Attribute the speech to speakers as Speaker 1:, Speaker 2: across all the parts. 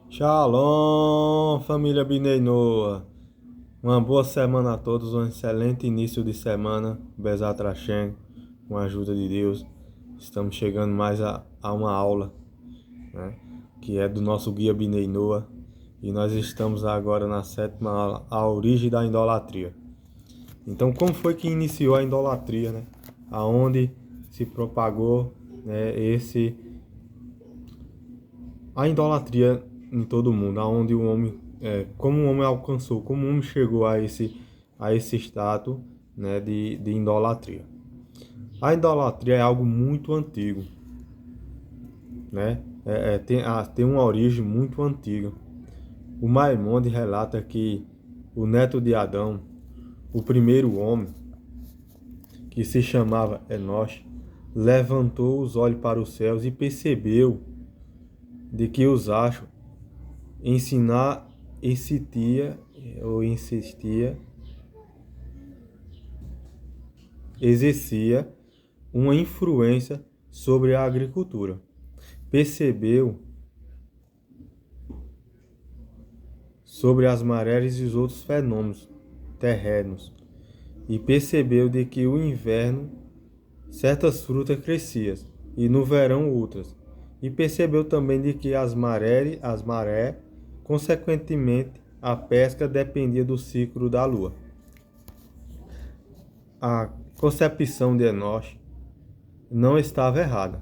Speaker 1: Shalom, família Binei Noa. Uma boa semana a todos, um excelente início de semana, Bezat Hashem, com a ajuda de Deus. Estamos chegando mais a uma aula, né, que é do nosso guia Binei Noa, e nós estamos agora na sétima aula, a origem da idolatria. Então, como foi que iniciou a idolatria, né? Aonde se propagou, né, a idolatria em todo o mundo, aonde o homem, como o homem alcançou, como o homem chegou a esse status, né, de idolatria. A idolatria é algo muito antigo, né? Tem uma origem muito antiga. O Maimonides relata que o neto de Adão, o primeiro homem, que se chamava Enoche, levantou os olhos para os céus e percebeu de que os astros ensinar insistia, exercia uma influência sobre a agricultura. Percebeu sobre as marés e os outros fenômenos terrenos e percebeu de que o inverno certas frutas cresciam e no verão outras. E percebeu também de que as marés, consequentemente, a pesca dependia do ciclo da lua. A concepção de Enoch não estava errada.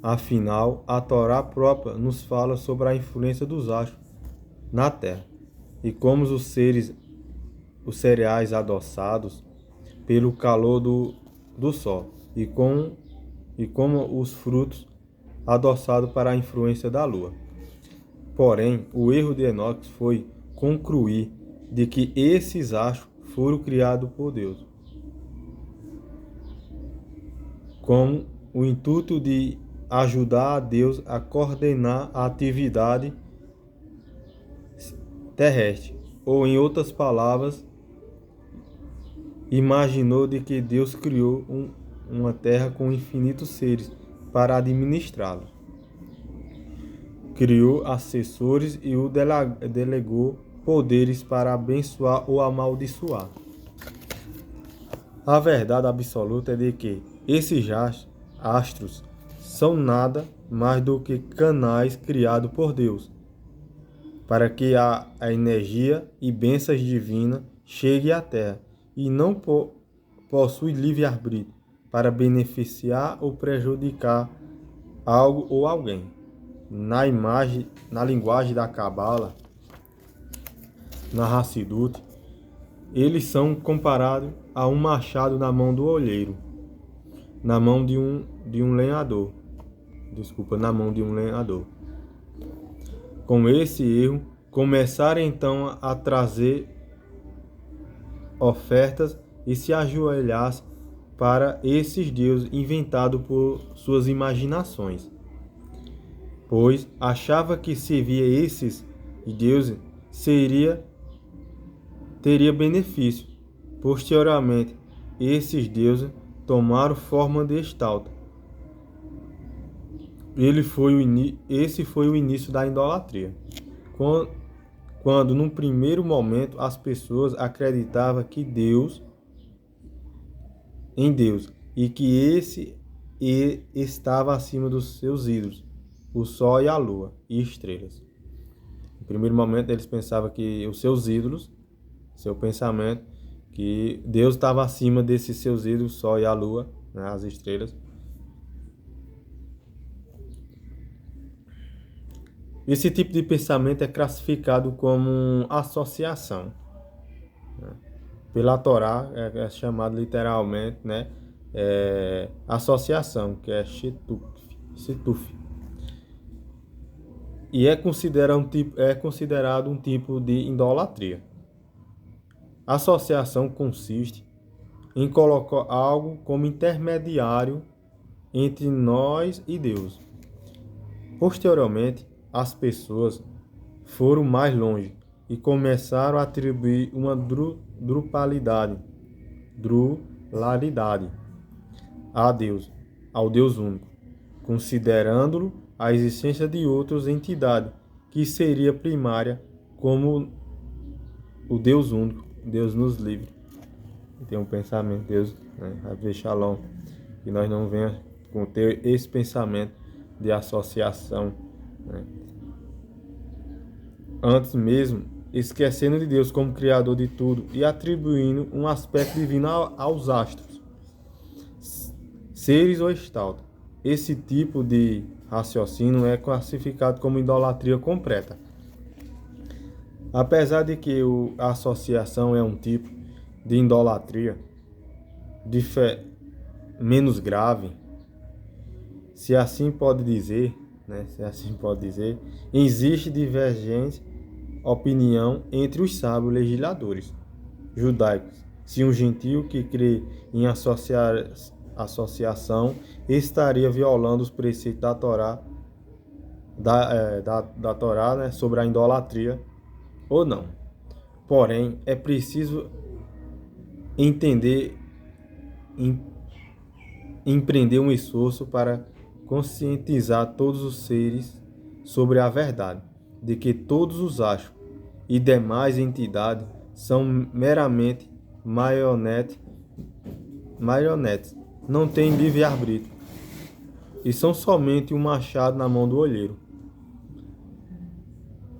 Speaker 1: Afinal, a Torá própria nos fala sobre a influência dos astros na Terra e como os cereais adoçados pelo calor do sol e como os frutos adoçados para a influência da lua. Porém, o erro de Enoque foi concluir de que esses astros foram criados por Deus, com o intuito de ajudar a Deus a coordenar a atividade terrestre, ou em outras palavras, imaginou de que Deus criou uma terra com infinitos seres para administrá-los. Criou assessores e o delegou poderes para abençoar ou amaldiçoar. A verdade absoluta é de que esses astros são nada mais do que canais criados por Deus, para que a energia e bênçãos divinas cheguem à Terra, e não possui livre-arbítrio para beneficiar ou prejudicar algo ou alguém. Na linguagem da Cabala, na Hassidut, eles são comparados a um machado na mão do olheiro, na mão de um lenhador. Na mão de um lenhador. Com esse erro, começaram então a trazer ofertas e se ajoelhasse para esses deuses inventados por suas imaginações, pois achava que servir esses deuses teria benefício. Posteriormente, esses deuses tomaram forma de estátua. Esse foi o início da idolatria. Quando num primeiro momento as pessoas acreditavam em Deus e que esse estava acima dos seus ídolos, o sol e a lua e estrelas. No primeiro momento eles pensavam que os seus ídolos, seu pensamento, que Deus estava acima desses seus ídolos, o sol e a lua, né, as estrelas. Esse tipo de pensamento é classificado como associação, né? Pela Torá é chamado literalmente, né, associação, que é Shituf. E é considerado um tipo de idolatria. Associação consiste em colocar algo como intermediário entre nós e Deus. Posteriormente, as pessoas foram mais longe e começaram a atribuir uma drupalidade a Deus, ao Deus único, considerando-lo a existência de outras entidades que seria primária como o Deus único. Deus nos livre. Tem um pensamento, Deus, né? Haver Shalom, que nós não venhamos ter esse pensamento de associação, né? Antes mesmo, esquecendo de Deus como Criador de tudo e atribuindo um aspecto divino aos astros, seres ou estátuas. Esse tipo de raciocínio é classificado como idolatria completa. Apesar de que a associação é um tipo de idolatria menos grave, se assim pode dizer, né? Se assim pode dizer, existe divergente opinião entre os sábios legisladores judaicos. Se um gentio que crê em associação estaria violando os preceitos da Torá, da Torá, né, sobre a idolatria ou não. Porém, é preciso entender, empreender um esforço para conscientizar todos os seres sobre a verdade, de que todos os astros e demais entidades são meramente marionetes, não têm livre-arbítrio e são somente um machado na mão do olheiro.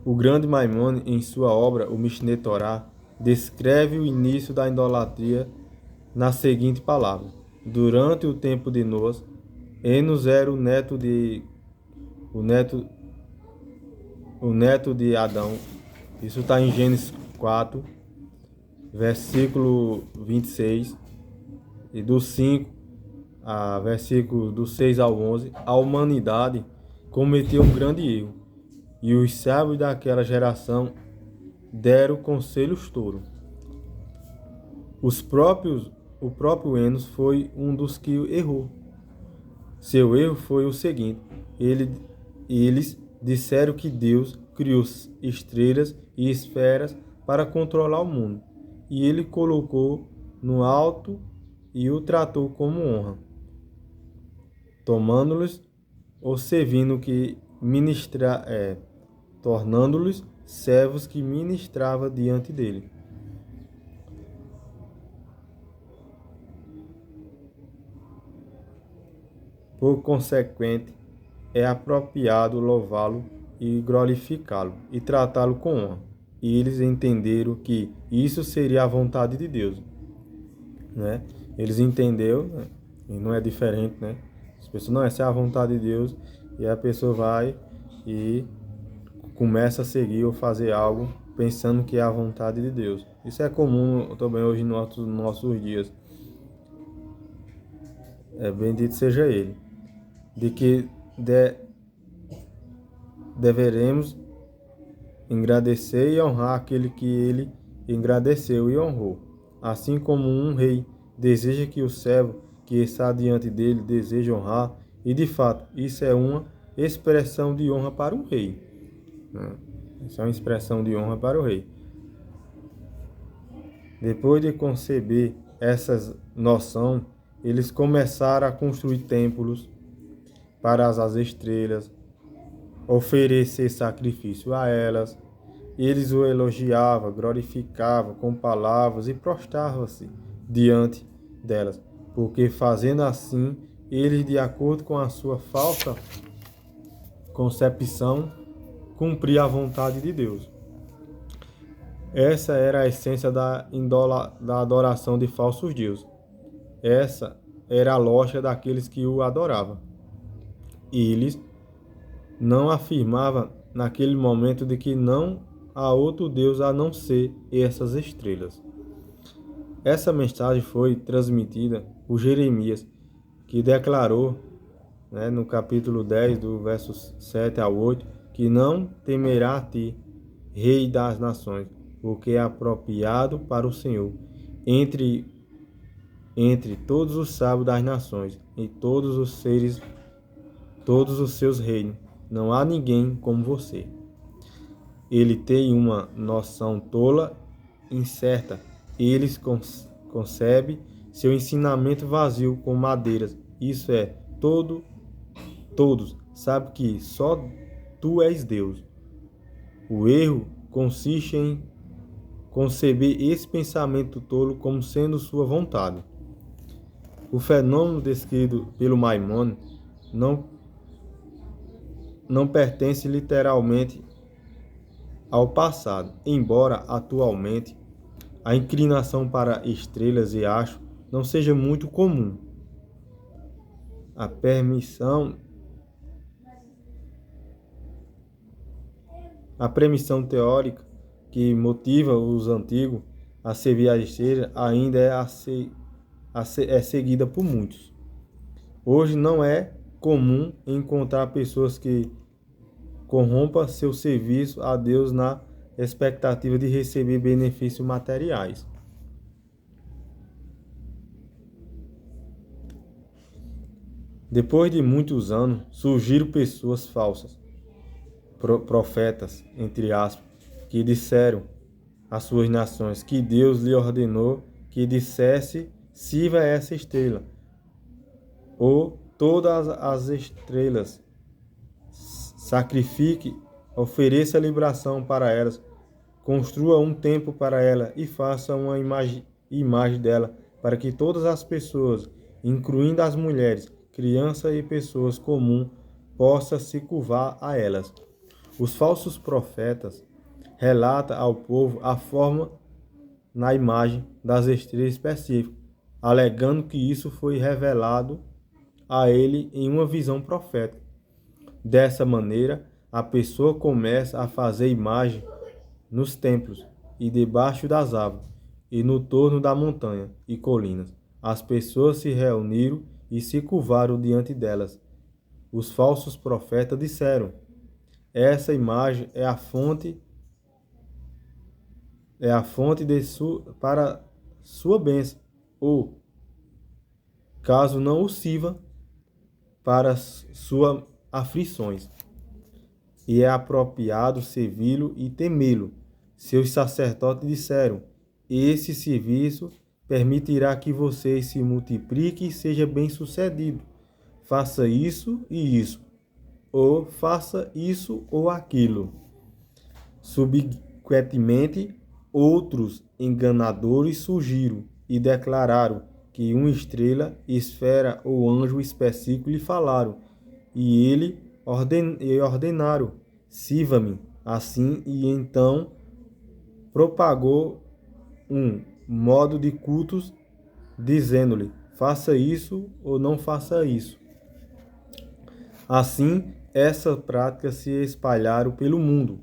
Speaker 1: O grande Maimônides, em sua obra, o Mishneh Torah, descreve o início da idolatria na seguinte palavra: durante o tempo de Noas, Enos era o neto de Adão. Isso está em Gênesis 4, versículo 26, e do 5 a versículo do 6 ao 11, a humanidade cometeu um grande erro, e os sábios daquela geração deram conselhos tolos. O próprio Enos foi um dos que errou. Seu erro foi o seguinte: eles disseram que Deus criou estrelas e esferas para controlar o mundo, e ele colocou no alto e o tratou como honra, tomando-lhes ou servindo que tornando-lhes servos que ministrava diante dele. Por consequente, é apropriado louvá-lo e glorificá-lo e tratá-lo com honra. E eles entenderam que isso seria a vontade de Deus, né? Eles entenderam, né? E não é diferente, né? As pessoas, não, essa é a vontade de Deus, e a pessoa vai e começa a seguir ou fazer algo pensando que é a vontade de Deus. Isso é comum também hoje nos nossos dias. Bendito seja Ele. De que deveremos agradecer e honrar aquele que Ele agradeceu e honrou. Assim como um rei deseja que o servo que está diante dele deseje honrar, e de fato isso é uma expressão de honra para um rei. Isso é uma expressão de honra para o rei. Depois de conceber essa noção, eles começaram a construir templos para as estrelas, oferecer sacrifício a elas. Eles o elogiavam, glorificavam com palavras e prostravam-se diante delas, porque fazendo assim, eles, de acordo com a sua falsa concepção, cumpriam a vontade de Deus. Essa era a essência da adoração de falsos deuses. Essa era a lógica daqueles que o adoravam. E eles não afirmavam naquele momento de que não há outro Deus a não ser essas estrelas. Essa mensagem foi transmitida por Jeremias, que declarou, né, no capítulo 10, do versos 7 ao 8, que não temerá a ti, Rei das nações, porque é apropriado para o Senhor, entre todos os sábios das nações, e todos os seus reinos, não há ninguém como você. Ele tem uma noção tola, incerta. Eles concebe seu ensinamento vazio com madeiras. Isso é, todos sabem que só tu és Deus. O erro consiste em conceber esse pensamento tolo como sendo sua vontade. O fenômeno descrito pelo Maimônides não pertence literalmente ao passado, embora atualmente a inclinação para estrelas e astros não seja muito comum. A premissão teórica que motiva os antigos a servir as estrelas ainda é seguida por muitos. Hoje não é comum encontrar pessoas que corrompam seu serviço a Deus na expectativa de receber benefícios materiais. Depois de muitos anos, surgiram pessoas falsas, profetas, entre aspas, que disseram às suas nações que Deus lhe ordenou que dissesse: sirva essa estrela, ou todas as estrelas, sacrifique, ofereça libação para elas, construa um templo para ela e faça uma imagem dela, para que todas as pessoas, incluindo as mulheres, crianças e pessoas comuns, possam se curvar a elas. Os falsos profetas relatam ao povo a forma na imagem das estrelas específicas, alegando que isso foi revelado a ele em uma visão profética. Dessa maneira, a pessoa começa a fazer imagem nos templos e debaixo das árvores e no torno da montanha e colinas. As pessoas se reuniram e se curvaram diante delas. Os falsos profetas disseram: essa imagem é a fonte para sua bênção, ou, caso não o sirva, para suas aflições. E é apropriado servi-lo e temê-lo. Seus sacerdotes disseram: esse serviço permitirá que você se multiplique e seja bem-sucedido. Faça isso e isso, ou faça isso ou aquilo. Subsequentemente, outros enganadores surgiram e declararam que uma estrela, esfera ou anjo específico lhe falaram, e ele ordenaram: sirva-me assim, e então propagou um modo de cultos, dizendo-lhe: faça isso ou não faça isso. Assim, essa prática se espalharam pelo mundo.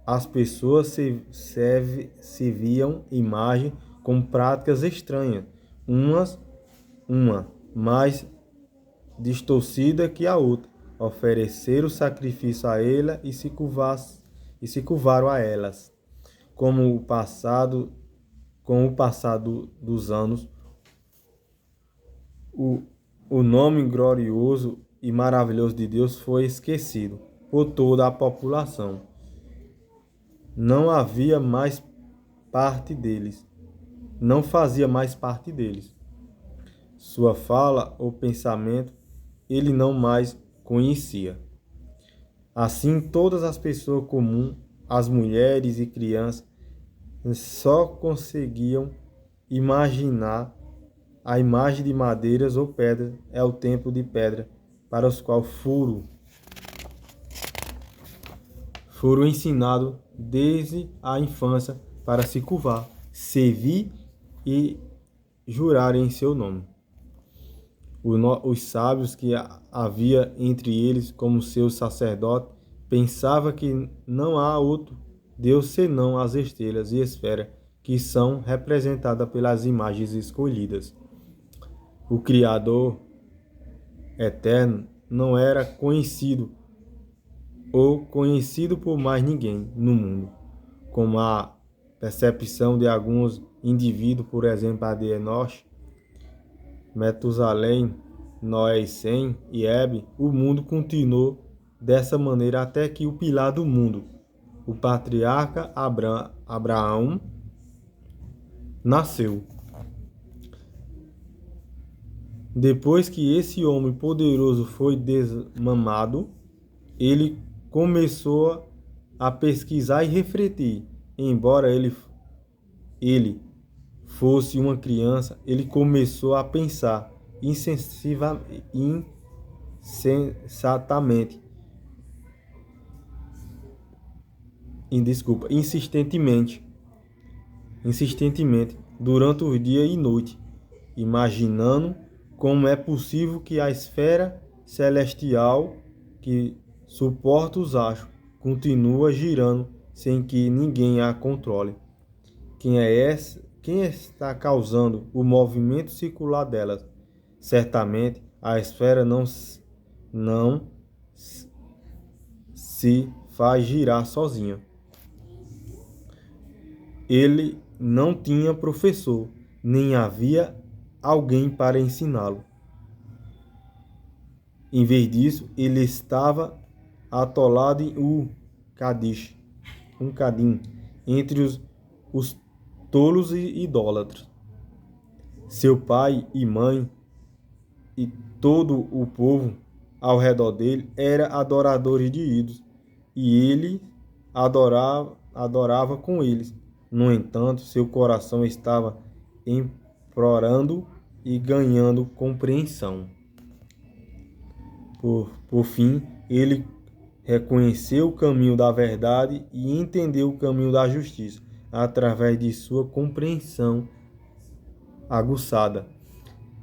Speaker 1: As pessoas se viam imagem com práticas estranhas, uma mais distorcida que a outra. Ofereceram sacrifício a ela e se curvaram a elas. Com o passado dos anos, o nome glorioso e maravilhoso de Deus foi esquecido por toda a população. Não havia mais parte deles. Não fazia mais parte deles. Sua fala ou pensamento ele não mais conhecia. Assim, todas as pessoas comuns, as mulheres e crianças, só conseguiam imaginar a imagem de madeiras ou pedras é o templo de pedra para os quais foram ensinados desde a infância para se curvar, servir e jurar em seu nome. Os sábios que havia entre eles como seus sacerdotes pensavam que não há outro Deus senão as estrelas e esferas que são representadas pelas imagens escolhidas. O Criador eterno não era conhecido ou conhecido por mais ninguém no mundo, como a percepção de alguns indivíduos, por exemplo, a de Enoch, Metusalém, Noé e Sem e Hebe. O mundo continuou dessa maneira até que o pilar do mundo, o patriarca Abraão, nasceu. Depois que esse homem poderoso foi desmamado, ele começou a pesquisar e refletir. Embora ele fosse uma criança, ele começou a pensar insensatamente, insistentemente, durante o dia e noite, imaginando como é possível que a esfera celestial que suporta os astros continua girando sem que ninguém a controle. Quem está causando o movimento circular delas? Certamente a esfera não se faz girar sozinha. Ele não tinha professor, nem havia alguém para ensiná-lo. Em vez disso, ele estava atolado em Cadim, entre os tolos e idólatras. Seu pai e mãe e todo o povo ao redor dele era adoradores de ídolos, e ele adorava com eles. No entanto, seu coração estava implorando e ganhando compreensão. Por fim, ele reconheceu o caminho da verdade e entendeu o caminho da justiça, através de sua compreensão aguçada.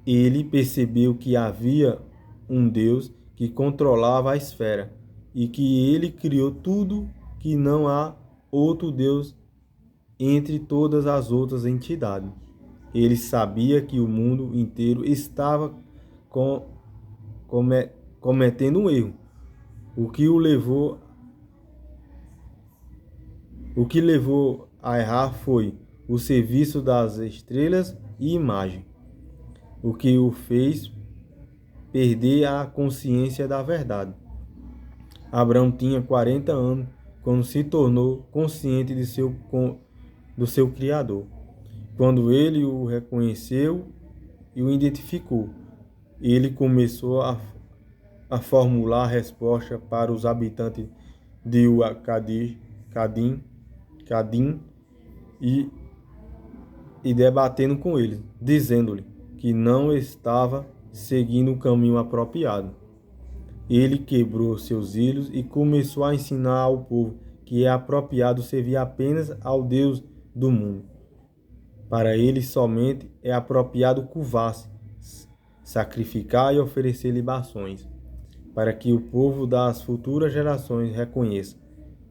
Speaker 1: Ele percebeu que havia um Deus que controlava a esfera e que ele criou tudo, que não há outro Deus entre todas as outras entidades. Ele sabia que o mundo inteiro estava cometendo um erro. O que levou a errar foi o serviço das estrelas e imagem, o que o fez perder a consciência da verdade. Abraão tinha 40 anos quando se tornou consciente do seu Criador. Quando ele o reconheceu e o identificou, ele começou a formular a resposta para os habitantes de Cadim e debatendo com eles, dizendo-lhe que não estava seguindo o caminho apropriado. Ele quebrou seus ilhos e começou a ensinar ao povo que é apropriado servir apenas ao Deus do mundo. Para ele somente é apropriado curvar-se, sacrificar e oferecer libações, para que o povo das futuras gerações reconheça.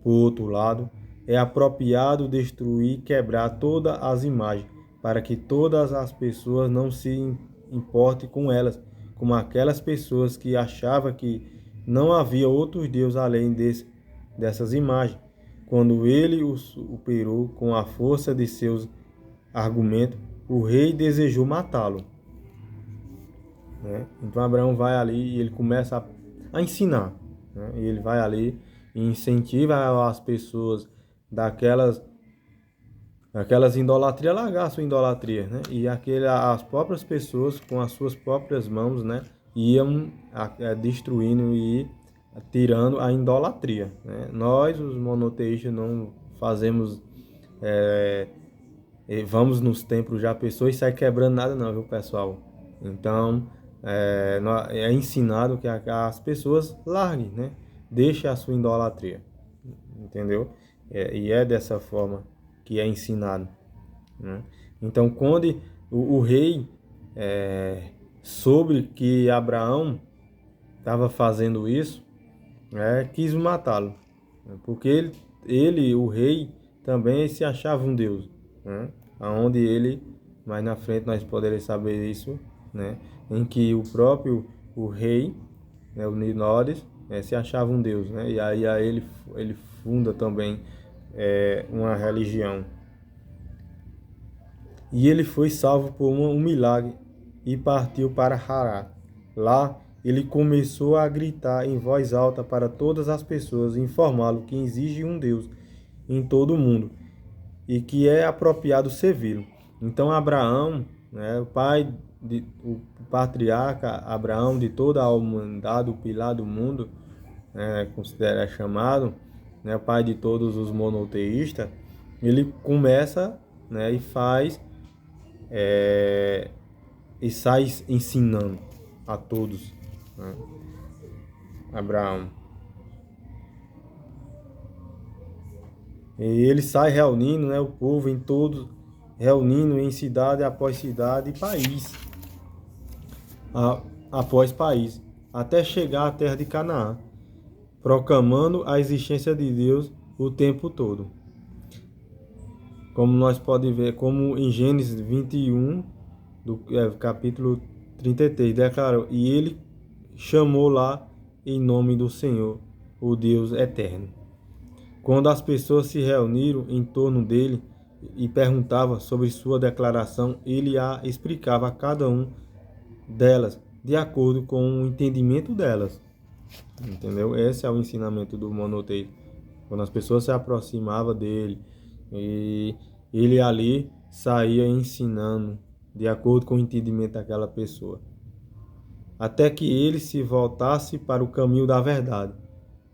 Speaker 1: Por outro lado, é apropriado destruir e quebrar todas as imagens, para que todas as pessoas não se importem com elas, como aquelas pessoas que achavam que não havia outros deuses além dessas imagens. Quando ele os superou com a força de seus argumentos, o rei desejou matá-lo. Então Abraão vai ali e ele começa a ensinar. Ele vai ali e incentiva as pessoas daquelas idolatrias a largar a sua idolatria, E as próprias pessoas com as suas próprias mãos, iam destruindo e tirando a idolatria, Nós, os monoteístas, não fazemos vamos nos templos já pessoas e sai quebrando nada não, viu, pessoal? Então é ensinado que as pessoas larguem, deixem a sua idolatria, entendeu? E é dessa forma que é ensinado, Então, quando o rei soube que Abraão estava fazendo isso, quis matá-lo, porque o rei, também se achava um Deus, aonde ele, mais na frente nós poderemos saber isso, em que o rei, o Ninores, se achava um Deus, e aí ele funda também uma religião. E ele foi salvo por um milagre e partiu para Hará. Lá ele começou a gritar em voz alta para todas as pessoas, informá-lo que existe um Deus em todo o mundo e que é apropriado servi-lo. Então Abraão, o patriarca Abraão de toda a humanidade, o pilar do mundo, considera chamado, né, o pai de todos os monoteístas, ele começa, né, e faz e sai ensinando a todos, né, Abraão. E ele sai reunindo, né, o povo em todos, reunindo em cidade após cidade e país após país, até chegar à terra de Canaã, proclamando a existência de Deus o tempo todo. Como nós podemos ver, como em Gênesis 21, capítulo 33, declarou, e ele chamou lá em nome do Senhor, o Deus eterno. Quando as pessoas se reuniram em torno dele e perguntavam sobre sua declaração, ele a explicava a cada um delas, de acordo com o entendimento delas. Entendeu? Esse é o ensinamento do monoteísmo. Quando as pessoas se aproximavam dele, e ele ali saía ensinando de acordo com o entendimento daquela pessoa. Até que ele se voltasse para o caminho da verdade.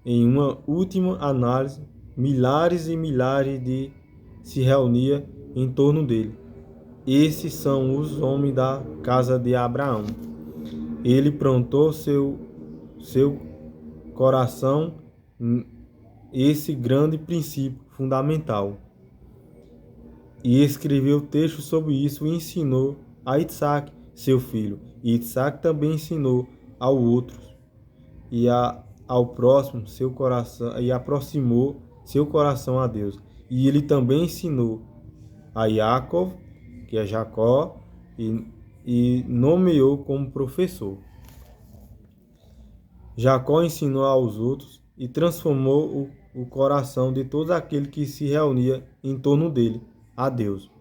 Speaker 1: Em uma última análise, milhares e milhares de se reuniam em torno dele. Esses são os homens da casa de Abraão. Ele plantou seu coração esse grande princípio fundamental e escreveu texto sobre isso e ensinou a Isaac, seu filho. E Isaac também ensinou ao outro e ao próximo seu coração, e aproximou seu coração a Deus. E ele também ensinou a Jacob, que é Jacó, e nomeou como professor. Jacó ensinou aos outros e transformou o coração de todo aquele que se reunia em torno dele a Deus.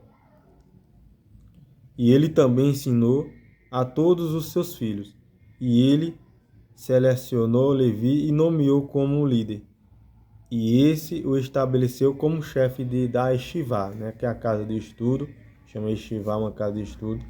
Speaker 1: E ele também ensinou a todos os seus filhos. E ele selecionou Levi e nomeou como líder. E esse o estabeleceu como chefe da Estivá, né, que é a casa de estudo, chama Estivá uma casa de estudo,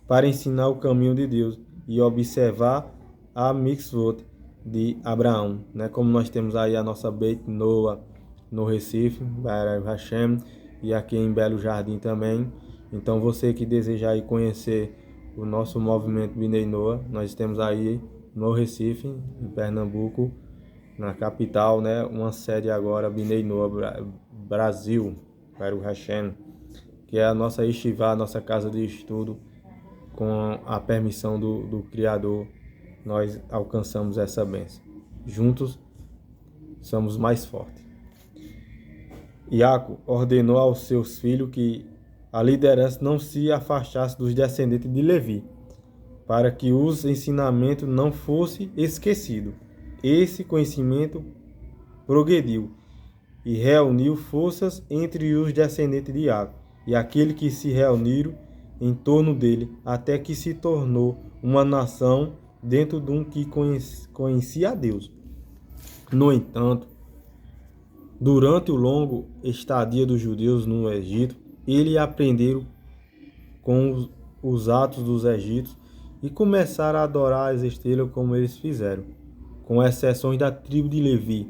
Speaker 1: para ensinar o caminho de Deus e observar a mitzvot de Abraão, né? Como nós temos aí a nossa Beit Noa no Recife, Be'er Hashem, e aqui em Belo Jardim também. Então você que deseja aí conhecer o nosso movimento Bnei Noa, nós temos aí no Recife, em Pernambuco, na capital, né, uma sede agora, Bnei Noa Brasil, Be'er Hashem, que é a nossa Yeshivá, a nossa casa de estudo, com a permissão do Criador, nós alcançamos essa bênção. Juntos somos mais fortes. Iaco ordenou aos seus filhos que a liderança não se afastasse dos descendentes de Levi, para que os ensinamentos não fossem esquecidos. Esse conhecimento progrediu e reuniu forças entre os descendentes de Iaco e aqueles que se reuniram em torno dele, até que se tornou uma nação dentro de um que conhecia a Deus. No entanto, durante o longo estadia dos judeus no Egito, eles aprenderam com os atos dos egípcios e começaram a adorar as estrelas como eles fizeram, com exceções da tribo de Levi,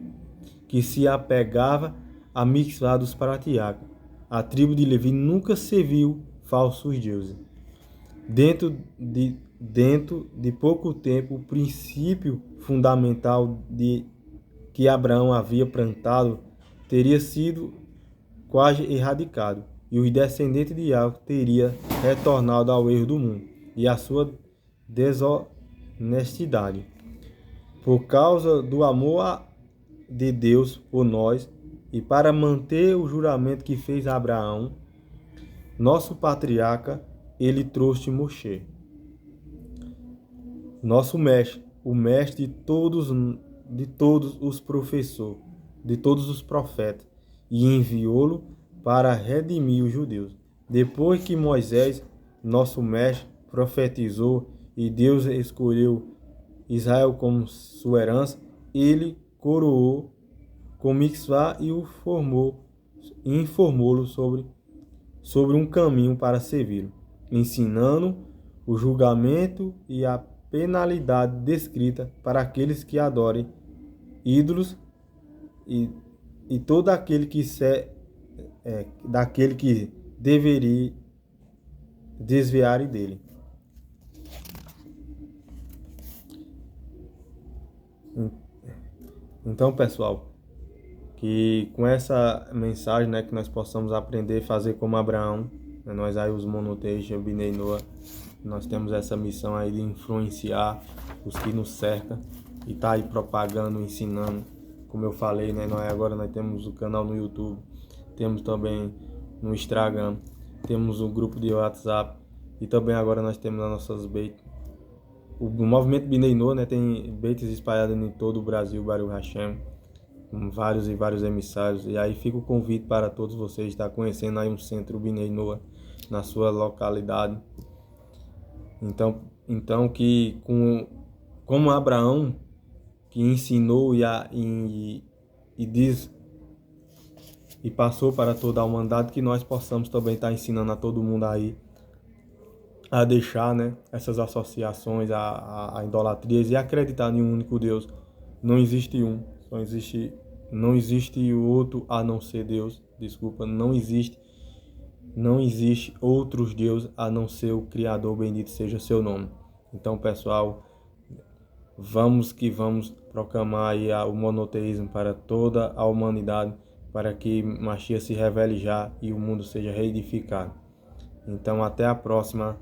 Speaker 1: que se apegava a mitzvah dos patriarcas. A tribo de Levi nunca serviu falsos deuses. Dentro de pouco tempo, o princípio fundamental que Abraão havia plantado teria sido quase erradicado, e os descendentes de Jacó teriam retornado ao erro do mundo e à sua desonestidade. Por causa do amor de Deus por nós, e para manter o juramento que fez Abraão, nosso patriarca, ele trouxe Moshe, nosso mestre, o mestre de todos os professores, de todos os profetas, e enviou-lo para redimir os judeus. Depois que Moisés, nosso mestre, profetizou e Deus escolheu Israel como sua herança, ele coroou com mitzvah e o informou-lo sobre um caminho para servi-lo, ensinando o julgamento e a penalidade descrita para aqueles que adorem ídolos todo aquele que daquele que deveria desviar dele. Então, pessoal, que com essa mensagem, né, que nós possamos aprender a fazer como Abraão, né, nós aí os monoteias, Bnei Noah, nós temos essa missão aí de influenciar os que nos cercam e tá aí propagando, ensinando, como eu falei, né, agora nós temos o canal no YouTube, temos também no Instagram, temos um grupo de WhatsApp e também agora nós temos as nossas beitas. O movimento Bnei Noah, né, tem beitas espalhadas em todo o Brasil, Baruch Hashem, com vários e vários emissários. E aí fica o convite para todos vocês estar conhecendo aí um centro Bnei Noah na sua localidade. Então que como Abraão que ensinou e passou para toda a humanidade, que nós possamos também estar ensinando a todo mundo aí a deixar, né, essas associações, a idolatrias e acreditar em um único Deus. Não existe um, não existe outro a não ser Deus. Desculpa, não existe outros deuses a não ser o Criador, bendito seja seu nome. Então, pessoal, vamos proclamar aí o monoteísmo para toda a humanidade, para que Mashiach se revele já e o mundo seja reedificado. Então, até a próxima.